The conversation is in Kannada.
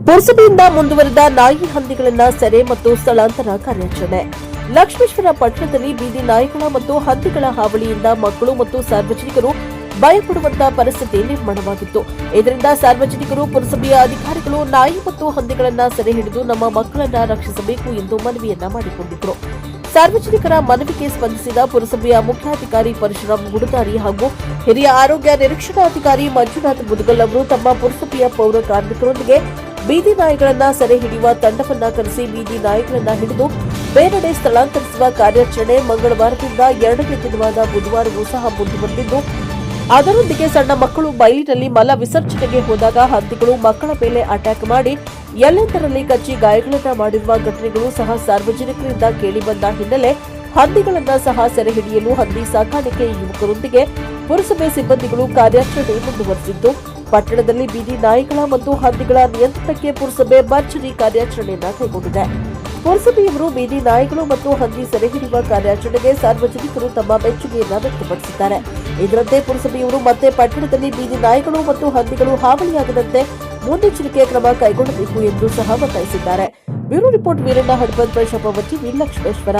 ಪುರಸಭೆಯಿಂದ ಮುಂದುವರೆದ ನಾಯಿ ಹಂದಿಗಳನ್ನ ಸೆರೆ ಮತ್ತು ಸ್ಥಳಾಂತರ ಕಾರ್ಯಾಚರಣೆ. ಲಕ್ಷ್ಮೇಶ್ವರ ಪಟ್ಟಣದಲ್ಲಿ ಬೀದಿ ನಾಯಿಗಳ ಮತ್ತು ಹಂದಿಗಳ ಹಾವಳಿಯಿಂದ ಮಕ್ಕಳು ಮತ್ತು ಸಾರ್ವಜನಿಕರು ಭಯಪಡುವಂತಹ ಪರಿಸ್ಥಿತಿ ನಿರ್ಮಾಣವಾಗಿತ್ತು. ಇದರಿಂದ ಸಾರ್ವಜನಿಕರು ಪುರಸಭೆಯ ಅಧಿಕಾರಿಗಳು ನಾಯಿ ಮತ್ತು ಹಂದಿಗಳನ್ನ ಸೆರೆ ಹಿಡಿದು ನಮ್ಮ ಮಕ್ಕಳನ್ನ ರಕ್ಷಿಸಬೇಕು ಎಂದು ಮನವಿಯನ್ನ ಮಾಡಿಕೊಂಡಿದ್ದರು. ಸಾರ್ವಜನಿಕರ ಮನವಿಗೆ ಸ್ಪಂದಿಸಿದ ಪುರಸಭೆಯ ಮುಖ್ಯಾಧಿಕಾರಿ ಪರಶುರಾಮ್ ಗುಡದಾರಿ ಹಾಗೂ ಹಿರಿಯ ಆರೋಗ್ಯ ನಿರೀಕ್ಷಣಾಧಿಕಾರಿ ಮಂಜುನಾಥ್ ಮುದಗಲ್ ಅವರು ತಮ್ಮ ಪುರಸಭೆಯ ಪೌರ ಕಾರ್ಮಿಕರೊಂದಿಗೆ ಬೀದಿ ನಾಯಿಗಳನ್ನ ಸೆರೆ ಹಿಡಿಯುವ ತಂಡವನ್ನ ಕರೆಸಿ ಬೀದಿ ನಾಯಿಗಳನ್ನ ಹಿಡಿದು ಬೇರೆಡೆ ಸ್ಥಳಾಂತರಿಸುವ ಕಾರ್ಯಾಚರಣೆ ಮಂಗಳವಾರದಿಂದ 2ನೇ ದಿನವಾದ ಬುಧವಾರವೂ ಸಹ ಮುಂದುವರೆದಿದ್ದು, ಅದರೊಂದಿಗೆ ಸಣ್ಣ ಮಕ್ಕಳು ಬಯಲಿನಲ್ಲಿ ಮಲ ವಿಸರ್ಜನೆಗೆ ಹೋದಾಗ ಹಂದಿಗಳು ಮಕ್ಕಳ ಮೇಲೆ ಅಟ್ಯಾಕ್ ಮಾಡಿ ಎಲ್ಲೆಂದರಲ್ಲಿ ಕಚ್ಚಿ ಗಾಯಗಳನ್ನ ಮಾಡಿರುವ ಘಟನೆಗಳು ಸಹ ಸಾರ್ವಜನಿಕರಿಂದ ಕೇಳಿಬಂದ ಹಿನ್ನೆಲೆ ಹಂದಿಗಳನ್ನ ಸಹ ಸೆರೆ ಹಿಡಿಯಲು ಹಂದಿ ಸಾಕಾಣಿಕೆ ಯುವಕರೊಂದಿಗೆ ಪುರಸಭೆ ಸಿಬ್ಬಂದಿಗಳು ಕಾರ್ಯಾಚರಣೆ ಮುಂದುವರೆಸಿದ್ದು, ಪಟ್ಟಣದಲ್ಲಿ ಬೀದಿ ನಾಯಿಗಳ ಮತ್ತು ಹಂದಿಗಳ ನಿಯಂತ್ರಣಕ್ಕೆ ಪುರಸಭೆ ಭರ್ಜರಿ ಕಾರ್ಯಾಚರಣೆಯನ್ನು ಕೈಗೊಂಡಿದೆ. ಪುರಸಭೆಯವರು ಬೀದಿ ನಾಯಿಗಳು ಮತ್ತು ಹಂದಿ ಸೆರೆ ಹಿಡಿಯುವ ಕಾರ್ಯಾಚರಣೆಗೆ ಸಾರ್ವಜನಿಕರು ತಮ್ಮ ಮೆಚ್ಚುಗೆಯನ್ನು ವ್ಯಕ್ತಪಡಿಸಿದ್ದಾರೆ. ಇದರಂತೆ ಪುರಸಭೆಯವರು ಮತ್ತೆ ಪಟ್ಟಣದಲ್ಲಿ ಬೀದಿ ನಾಯಿಗಳು ಮತ್ತು ಹಂದಿಗಳು ಹಾವಳಿಯಾಗದಂತೆ ಮುನ್ನೆಚ್ಚರಿಕೆ ಕ್ರಮ ಕೈಗೊಳ್ಳಬೇಕು ಎಂದು ಸಹ ಒತ್ತಾಯಿಸಿದ್ದಾರೆ. ಬ್ಯೂರೋ ರಿಪೋರ್ಟ್ ವೀರಣ್ಣ ಹಡಪದ್, ಪ್ರಶಾಪ ವಜ್ಜಿ, ಲಕ್ಷ್ಮೇಶ್ವರ.